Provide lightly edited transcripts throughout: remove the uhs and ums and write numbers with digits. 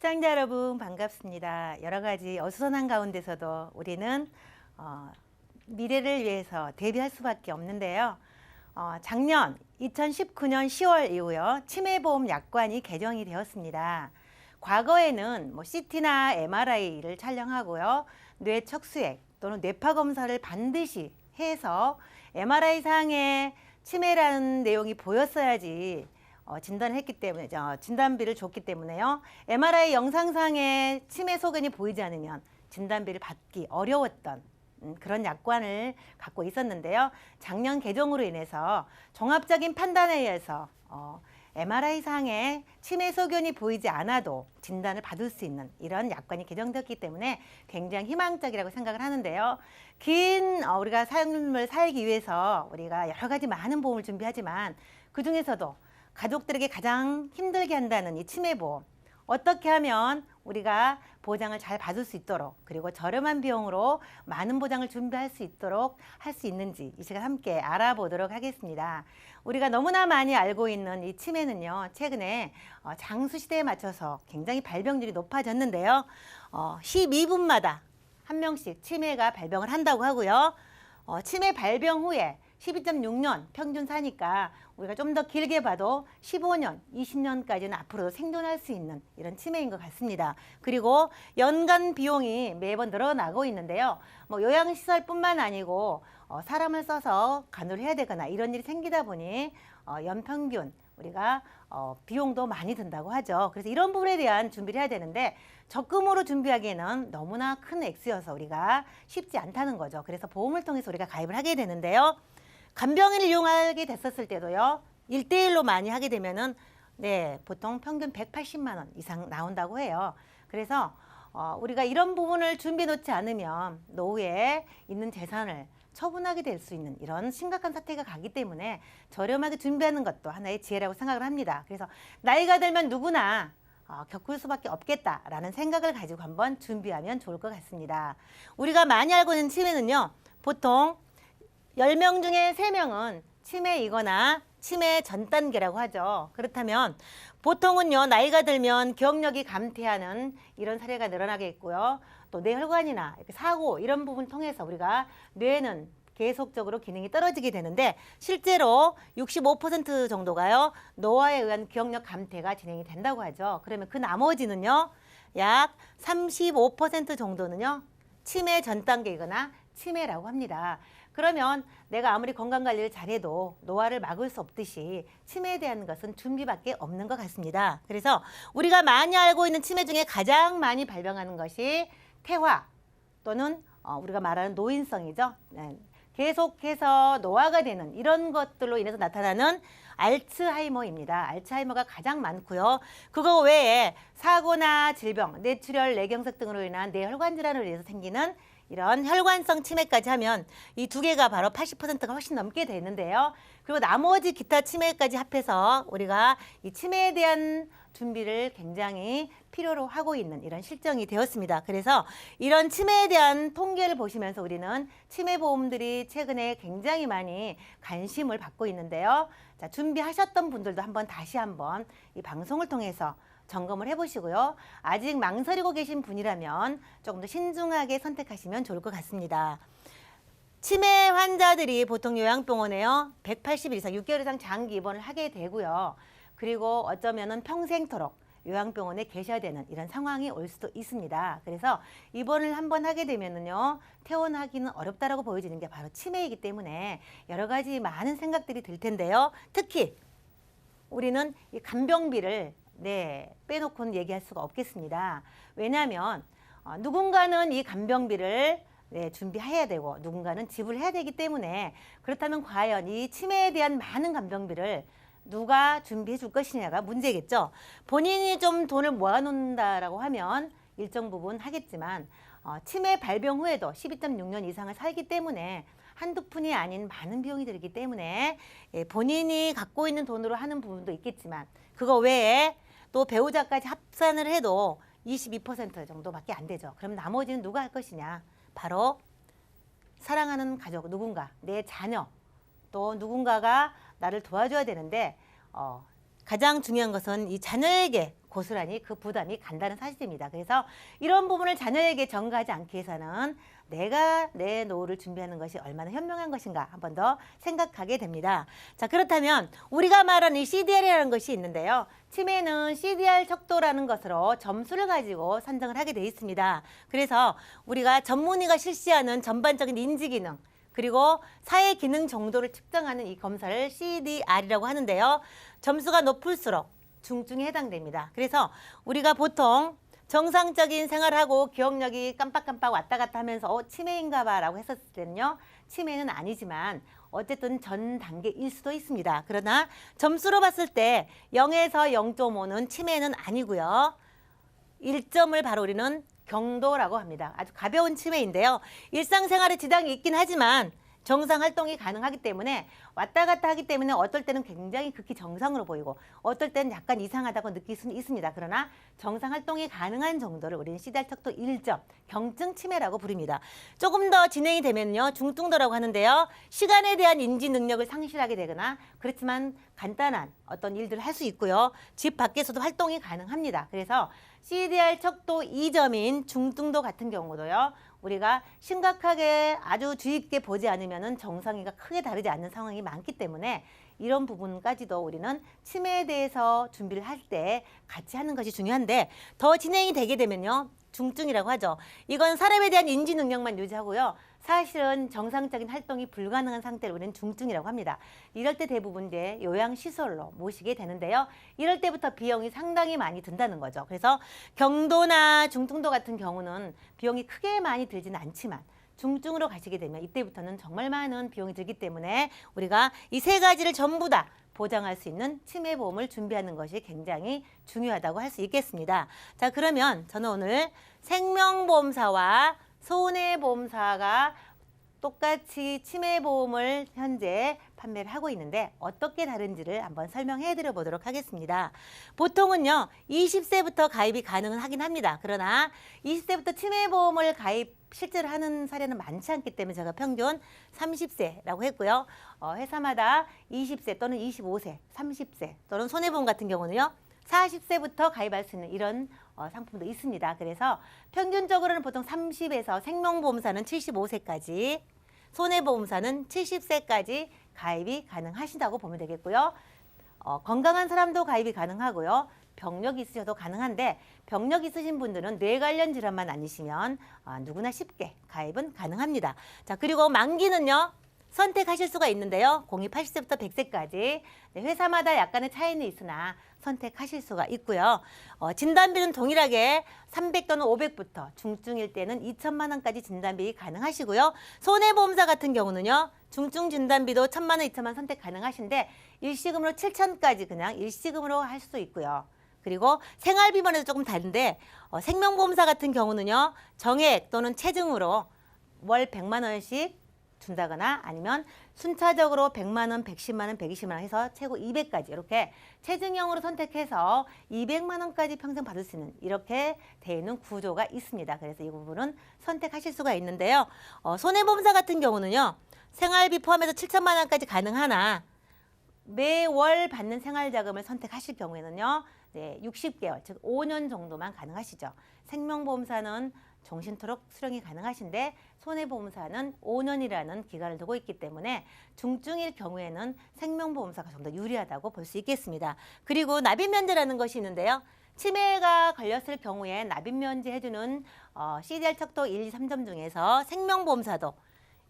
시청자 여러분 반갑습니다. 여러 가지 어수선한 가운데서도 우리는 미래를 위해서 대비할 수밖에 없는데요. 작년 2019년 10월 이후요 치매보험 약관이 개정이 되었습니다. 과거에는 CT나 MRI를 촬영하고요 뇌 척수액 또는 뇌파 검사를 반드시 해서 MRI 상에 치매라는 내용이 보였어야지 진단을 했기 때문에 진단비를 줬기 때문에요. MRI 영상상에 치매 소견이 보이지 않으면 진단비를 받기 어려웠던 그런 약관을 갖고 있었는데요. 작년 개정으로 인해서 종합적인 판단에 의해서 MRI 상에 치매 소견이 보이지 않아도 진단을 받을 수 있는 이런 약관이 개정되었기 때문에 굉장히 희망적이라고 생각을 하는데요. 긴 우리가 삶을 살기 위해서 우리가 여러 가지 많은 보험을 준비하지만 그 중에서도 가족들에게 가장 힘들게 한다는 이 치매보험, 어떻게 하면 우리가 보장을 잘 받을 수 있도록 그리고 저렴한 비용으로 많은 보장을 준비할 수 있도록 할 수 있는지 이 시간 함께 알아보도록 하겠습니다. 우리가 너무나 많이 알고 있는 이 치매는요, 최근에 장수 시대에 맞춰서 굉장히 발병률이 높아졌는데요. 12분마다 한 명씩 치매가 발병을 한다고 하고요. 치매 발병 후에 12.6년 평균 사니까 우리가 좀 더 길게 봐도 15년, 20년까지는 앞으로도 생존할 수 있는 이런 치매인 것 같습니다. 그리고 연간 비용이 매번 늘어나고 있는데요. 요양시설뿐만 아니고 사람을 써서 간호를 해야 되거나 이런 일이 생기다 보니 연평균 우리가 비용도 많이 든다고 하죠. 그래서 이런 부분에 대한 준비를 해야 되는데 적금으로 준비하기에는 너무나 큰 액수여서 우리가 쉽지 않다는 거죠. 그래서 보험을 통해서 우리가 가입을 하게 되는데요. 간병인을 이용하게 됐었을 때도요. 1대1로 많이 하게 되면은 보통 평균 180만 원 이상 나온다고 해요. 그래서 우리가 이런 부분을 준비해 놓지 않으면 노후에 있는 재산을 처분하게 될 수 있는 이런 심각한 사태가 가기 때문에 저렴하게 준비하는 것도 하나의 지혜라고 생각을 합니다. 그래서 나이가 들면 누구나 겪을 수밖에 없겠다라는 생각을 가지고 한번 준비하면 좋을 것 같습니다. 우리가 많이 알고 있는 치매는요. 보통 10명 중에 3명은 치매이거나 치매 전 단계라고 하죠. 그렇다면 보통은요. 나이가 들면 기억력이 감퇴하는 이런 사례가 늘어나겠고요. 또 뇌혈관이나 사고 이런 부분 통해서 우리가 뇌는 계속적으로 기능이 떨어지게 되는데 실제로 65% 정도가요. 노화에 의한 기억력 감퇴가 진행이 된다고 하죠. 그러면 그 나머지는요. 약 35% 정도는요. 치매 전 단계이거나 치매라고 합니다. 그러면 내가 아무리 건강관리를 잘해도 노화를 막을 수 없듯이 치매에 대한 것은 준비밖에 없는 것 같습니다. 그래서 우리가 많이 알고 있는 치매 중에 가장 많이 발병하는 것이 태화 또는 우리가 말하는 노인성이죠. 계속해서 노화가 되는 이런 것들로 인해서 나타나는 알츠하이머입니다. 알츠하이머가 가장 많고요. 그거 외에 사고나 질병, 뇌출혈, 뇌경색 등으로 인한 뇌혈관 질환으로 인해서 생기는 이런 혈관성 치매까지 하면 이 두 개가 바로 80%가 훨씬 넘게 되는데요. 그리고 나머지 기타 치매까지 합해서 우리가 이 치매에 대한 준비를 굉장히 필요로 하고 있는 이런 실정이 되었습니다. 그래서 이런 치매에 대한 통계를 보시면서 우리는 치매보험들이 최근에 굉장히 많이 관심을 받고 있는데요. 자, 준비하셨던 분들도 다시 한번 이 방송을 통해서 점검을 해보시고요. 아직 망설이고 계신 분이라면 조금 더 신중하게 선택하시면 좋을 것 같습니다. 치매 환자들이 보통 요양병원에요. 180일 이상, 6개월 이상 장기 입원을 하게 되고요. 그리고 어쩌면은 평생토록 요양병원에 계셔야 되는 이런 상황이 올 수도 있습니다. 그래서 입원을 한번 하게 되면은요. 퇴원하기는 어렵다라고 보여지는 게 바로 치매이기 때문에 여러 가지 많은 생각들이 들 텐데요. 특히 우리는 이 간병비를 빼놓고는 얘기할 수가 없겠습니다. 왜냐하면 누군가는 이 간병비를 준비해야 되고 누군가는 지불해야 되기 때문에 그렇다면 과연 이 치매에 대한 많은 간병비를 누가 준비해 줄 것이냐가 문제겠죠. 본인이 좀 돈을 모아놓는다라고 하면 일정 부분 하겠지만 치매 발병 후에도 12.6년 이상을 살기 때문에 한두 푼이 아닌 많은 비용이 들기 때문에 본인이 갖고 있는 돈으로 하는 부분도 있겠지만 그거 외에 또 배우자까지 합산을 해도 22% 정도밖에 안 되죠. 그럼 나머지는 누가 할 것이냐? 바로 사랑하는 가족, 누군가, 내 자녀, 또 누군가가 나를 도와줘야 되는데 가장 중요한 것은 이 자녀에게 고스란히 그 부담이 간다는 사실입니다. 그래서 이런 부분을 자녀에게 전가하지 않기 위해서는 내가 내 노후를 준비하는 것이 얼마나 현명한 것인가 한 번 더 생각하게 됩니다. 자, 그렇다면 우리가 말하는 이 CDR이라는 것이 있는데요. 치매는 CDR 척도라는 것으로 점수를 가지고 산정을 하게 돼 있습니다. 그래서 우리가 전문의가 실시하는 전반적인 인지 기능 그리고 사회 기능 정도를 측정하는 이 검사를 CDR이라고 하는데요. 점수가 높을수록 중증에 해당됩니다. 그래서 우리가 보통 정상적인 생활하고 기억력이 깜빡깜빡 왔다 갔다 하면서 치매인가 봐라고 했었을 때는요. 치매는 아니지만 어쨌든 전 단계일 수도 있습니다. 그러나 점수로 봤을 때 0에서 0.5는 치매는 아니고요. 1점을 바로 우리는 경도라고 합니다. 아주 가벼운 치매인데요. 일상생활에 지장이 있긴 하지만 정상 활동이 가능하기 때문에 왔다 갔다 하기 때문에 어떨 때는 굉장히 극히 정상으로 보이고 어떨 때는 약간 이상하다고 느낄 수는 있습니다. 그러나 정상 활동이 가능한 정도를 우리는 CDR 척도 1점, 경증 치매라고 부릅니다. 조금 더 진행이 되면요. 중증도라고 하는데요. 시간에 대한 인지 능력을 상실하게 되거나 그렇지만 간단한 어떤 일들을 할 수 있고요. 집 밖에서도 활동이 가능합니다. 그래서 CDR 척도 2점인 중증도 같은 경우도요. 우리가 심각하게 아주 주의 깊게 보지 않으면 정상인과 크게 다르지 않는 상황이 많기 때문에 이런 부분까지도 우리는 치매에 대해서 준비를 할 때 같이 하는 것이 중요한데 더 진행이 되게 되면요. 중증이라고 하죠. 이건 사람에 대한 인지 능력만 유지하고요. 사실은 정상적인 활동이 불가능한 상태를 우리는 중증이라고 합니다. 이럴 때 대부분 이제 요양시설로 모시게 되는데요. 이럴 때부터 비용이 상당히 많이 든다는 거죠. 그래서 경도나 중증도 같은 경우는 비용이 크게 많이 들지는 않지만 중증으로 가시게 되면 이때부터는 정말 많은 비용이 들기 때문에 우리가 이 세 가지를 전부 다 보장할 수 있는 치매보험을 준비하는 것이 굉장히 중요하다고 할 수 있겠습니다. 자, 그러면 저는 오늘 생명보험사와 손해보험사가 똑같이 치매보험을 현재 판매를 하고 있는데 어떻게 다른지를 한번 설명해 드려 보도록 하겠습니다. 보통은요 20세부터 가입이 가능하긴 합니다. 그러나 20세부터 치매보험을 가입 실제로 하는 사례는 많지 않기 때문에 제가 평균 30세라고 했고요. 회사마다 20세 또는 25세, 30세 또는 손해보험 같은 경우는요 40세부터 가입할 수 있는 이런 상품도 있습니다. 그래서 평균적으로는 보통 30에서 생명보험사는 75세까지, 손해보험사는 70세까지 가입이 가능하시다고 보면 되겠고요. 건강한 사람도 가입이 가능하고요. 병력이 있으셔도 가능한데 병력 있으신 분들은 뇌 관련 질환만 아니시면 누구나 쉽게 가입은 가능합니다. 자, 그리고 만기는요. 선택하실 수가 있는데요. 공이 80세부터 100세까지 회사마다 약간의 차이는 있으나 선택하실 수가 있고요. 진단비는 동일하게 300 또는 500부터 중증일 때는 2천만 원까지 진단비 가능하시고요. 손해보험사 같은 경우는요. 중증 진단비도 1,000만 원, 2천만 원 선택 가능하신데 일시금으로 7천까지 그냥 일시금으로 할 수 있고요. 그리고 생활비만에도 조금 다른데 생명보험사 같은 경우는요. 정액 또는 체증으로 월 100만 원씩 준다거나 아니면 순차적으로 100만 원, 110만 원, 120만 원 해서 최고 200까지 이렇게 체증형으로 선택해서 200만 원까지 평생 받을 수 있는 이렇게 되어 있는 구조가 있습니다. 그래서 이 부분은 선택하실 수가 있는데요. 손해보험사 같은 경우는요. 생활비 포함해서 7천만 원까지 가능하나 매월 받는 생활자금을 선택하실 경우에는요. 네, 60개월, 즉 5년 정도만 가능하시죠. 생명보험사는 종신토록 수령이 가능하신데 손해보험사는 5년이라는 기간을 두고 있기 때문에 중증일 경우에는 생명보험사가 좀 더 유리하다고 볼 수 있겠습니다. 그리고 납입면제라는 것이 있는데요. 치매가 걸렸을 경우에 납입면제 해주는 CDR 척도 1, 2, 3점 중에서 생명보험사도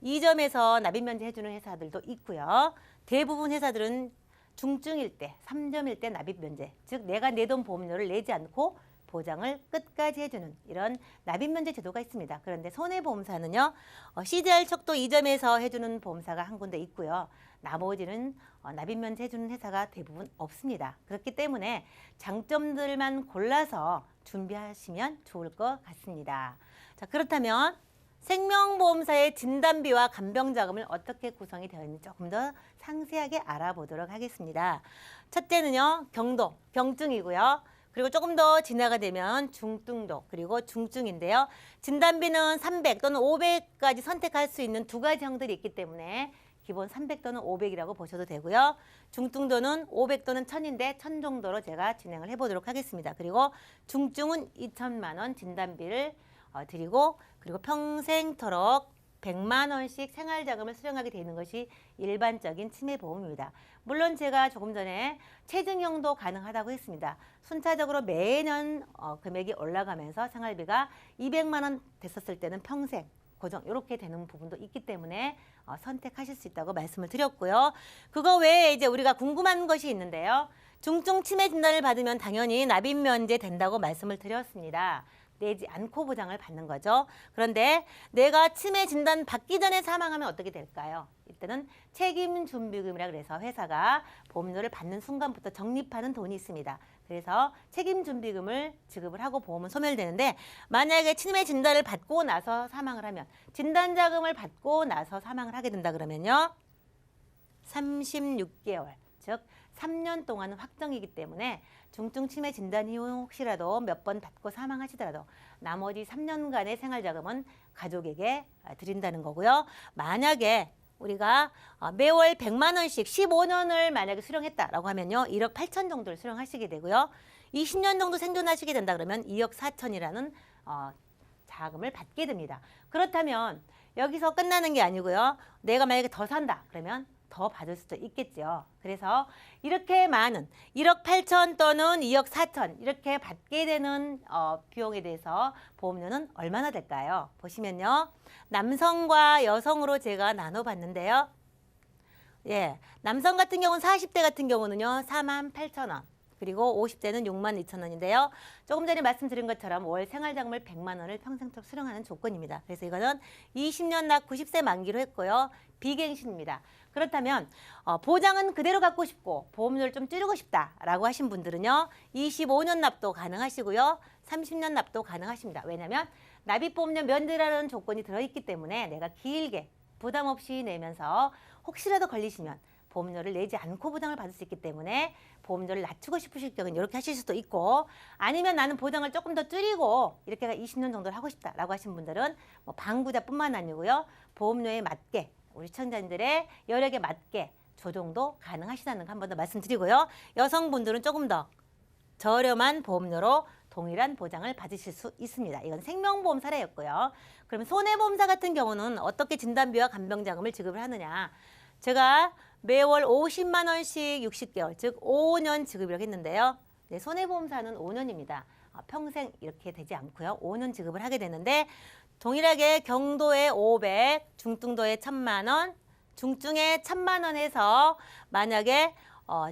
2점에서 납입면제 해주는 회사들도 있고요. 대부분 회사들은 중증일 때, 3점일 때 납입면제, 즉 내가 내돈 보험료를 내지 않고 보장을 끝까지 해주는 이런 납입면제 제도가 있습니다. 그런데 손해보험사는요. CDR 척도 2점에서 해주는 보험사가 한 군데 있고요. 나머지는 납입면제 해주는 회사가 대부분 없습니다. 그렇기 때문에 장점들만 골라서 준비하시면 좋을 것 같습니다. 자, 그렇다면 생명보험사의 진단비와 간병자금을 어떻게 구성이 되어 있는지 조금 더 상세하게 알아보도록 하겠습니다. 첫째는요. 경도, 경증이고요. 그리고 조금 더 진화가 되면 중증도 그리고 중증인데요. 진단비는 300 또는 500까지 선택할 수 있는 두 가지 형들이 있기 때문에 기본 300 또는 500이라고 보셔도 되고요. 중증도는 500 또는 1000인데 1000 정도로 제가 진행을 해보도록 하겠습니다. 그리고 중증은 2천만 원 진단비를 드리고 그리고 평생토록 100만 원씩 생활자금을 수령하게 되는 것이 일반적인 치매보험입니다. 물론 제가 조금 전에 체증형도 가능하다고 했습니다. 순차적으로 매년 금액이 올라가면서 생활비가 200만 원 됐었을 때는 평생 고정 이렇게 되는 부분도 있기 때문에 선택하실 수 있다고 말씀을 드렸고요. 그거 외에 이제 우리가 궁금한 것이 있는데요. 중증 치매 진단을 받으면 당연히 납입 면제 된다고 말씀을 드렸습니다. 내지 않고 보장을 받는 거죠. 그런데 내가 치매 진단 받기 전에 사망하면 어떻게 될까요? 이때는 책임준비금이라 그래서 회사가 보험료를 받는 순간부터 적립하는 돈이 있습니다. 그래서 책임준비금을 지급을 하고 보험은 소멸되는데 만약에 치매 진단을 받고 나서 사망을 하면 진단자금을 받고 나서 사망을 하게 된다 그러면요. 36개월 즉 3년 동안은 확정이기 때문에 중증 치매 진단 이후 혹시라도 몇 번 받고 사망하시더라도 나머지 3년간의 생활자금은 가족에게 드린다는 거고요. 만약에 우리가 매월 100만 원씩 15년을 만약에 수령했다라고 하면요. 1억 8천 정도를 수령하시게 되고요. 20년 정도 생존하시게 된다 그러면 2억 4천이라는 자금을 받게 됩니다. 그렇다면 여기서 끝나는 게 아니고요. 내가 만약에 더 산다 그러면 더 받을 수도 있겠죠. 그래서 이렇게 많은 1억 8천 또는 2억 4천 이렇게 받게 되는 비용에 대해서 보험료는 얼마나 될까요? 보시면요. 남성과 여성으로 제가 나눠봤는데요. 예, 남성 같은 경우는 40대 같은 경우는요. 48,000원. 그리고 50대는 62,000원인데요. 조금 전에 말씀드린 것처럼 월 생활자금을 100만 원을 평생토록 수령하는 조건입니다. 그래서 이거는 20년 납 90세 만기로 했고요. 비갱신입니다. 그렇다면 보장은 그대로 갖고 싶고 보험료를 좀 줄이고 싶다라고 하신 분들은요. 25년 납도 가능하시고요. 30년 납도 가능하십니다. 왜냐하면 납입보험료 면제라는 조건이 들어있기 때문에 내가 길게 부담 없이 내면서 혹시라도 걸리시면 보험료를 내지 않고 보장을 받을 수 있기 때문에 보험료를 낮추고 싶으실 경우는 이렇게 하실 수도 있고 아니면 나는 보장을 조금 더 줄이고 이렇게 20년 정도를 하고 싶다라고 하신 분들은 뭐 방부자뿐만 아니고요. 보험료에 맞게 우리 시청자님들의 여력에 맞게 조정도 가능하시다는 거 한 번 더 말씀드리고요. 여성분들은 조금 더 저렴한 보험료로 동일한 보장을 받으실 수 있습니다. 이건 생명보험 사례였고요. 그러면 손해보험사 같은 경우는 어떻게 진단비와 간병자금을 지급을 하느냐. 제가 매월 50만 원씩 60개월, 즉 5년 지급이라고 했는데요. 네, 손해보험사는 5년입니다. 평생 이렇게 되지 않고요. 5년 지급을 하게 되는데 동일하게 경도에 500, 중등도에 1,000만 원, 중증에 1,000만 원 해서 만약에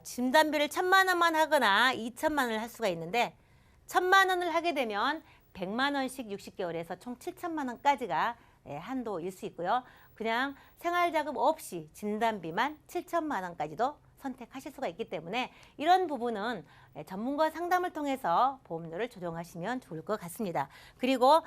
진단비를 1,000만 원만 하거나 2,000만 원을 할 수가 있는데 1,000만 원을 하게 되면 100만 원씩 60개월에서 총 7,000만 원까지가 한도일 수 있고요. 그냥 생활자금 없이 진단비만 7천만 원까지도 선택하실 수가 있기 때문에 이런 부분은 전문가 상담을 통해서 보험료를 조정하시면 좋을 것 같습니다. 그리고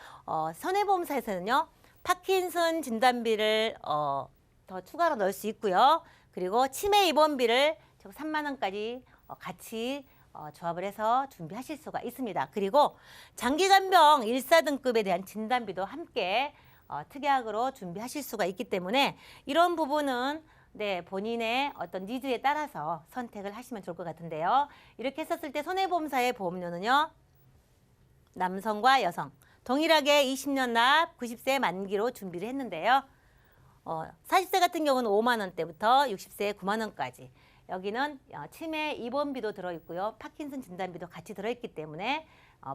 손해보험사에서는요. 파킨슨 진단비를 더 추가로 넣을 수 있고요. 그리고 치매 입원비를 3만 원까지 같이 조합을 해서 준비하실 수가 있습니다. 그리고 장기간병 1사등급에 대한 진단비도 함께 특약으로 준비하실 수가 있기 때문에 이런 부분은 네, 본인의 어떤 니즈에 따라서 선택을 하시면 좋을 것 같은데요. 이렇게 했었을 때 손해보험사의 보험료는요. 남성과 여성 동일하게 20년 납 90세 만기로 준비를 했는데요. 40세 같은 경우는 5만 원대부터 60세에 9만 원까지 여기는 치매 입원비도 들어있고요. 파킨슨 진단비도 같이 들어있기 때문에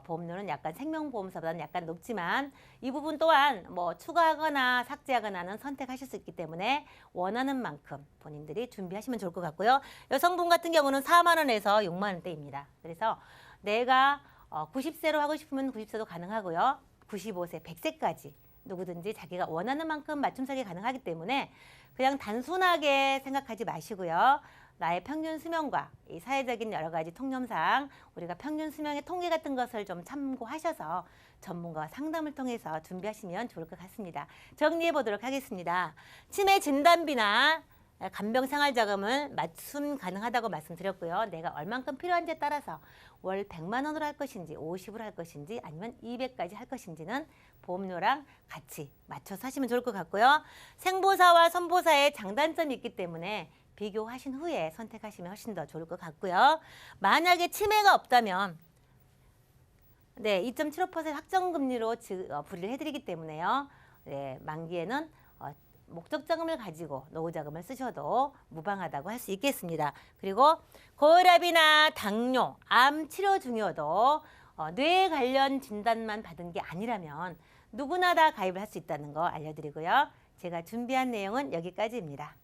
보험료는 약간 생명보험사보다는 약간 높지만 이 부분 또한 뭐 추가하거나 삭제하거나는 선택하실 수 있기 때문에 원하는 만큼 본인들이 준비하시면 좋을 것 같고요. 여성분 같은 경우는 4만 원에서 6만 원대입니다. 그래서 내가 90세로 하고 싶으면 90세도 가능하고요. 95세, 100세까지 누구든지 자기가 원하는 만큼 맞춤사기 가능하기 때문에 그냥 단순하게 생각하지 마시고요. 나의 평균 수명과 이 사회적인 여러 가지 통념상 우리가 평균 수명의 통계 같은 것을 좀 참고하셔서 전문가와 상담을 통해서 준비하시면 좋을 것 같습니다. 정리해 보도록 하겠습니다. 치매 진단비나 간병생활자금을 맞춤 가능하다고 말씀드렸고요. 내가 얼만큼 필요한지에 따라서 월 100만 원으로 할 것인지 50으로 할 것인지 아니면 200까지 할 것인지는 보험료랑 같이 맞춰서 하시면 좋을 것 같고요. 생보사와 선보사의 장단점이 있기 때문에 비교하신 후에 선택하시면 훨씬 더 좋을 것 같고요. 만약에 치매가 없다면 2.75% 확정금리로 불이를 해드리기 때문에요. 만기에는 목적자금을 가지고 노후자금을 쓰셔도 무방하다고 할 수 있겠습니다. 그리고 고혈압이나 당뇨, 암 치료 중이어도 뇌 관련 진단만 받은 게 아니라면 누구나 다 가입을 할 수 있다는 거 알려드리고요. 제가 준비한 내용은 여기까지입니다.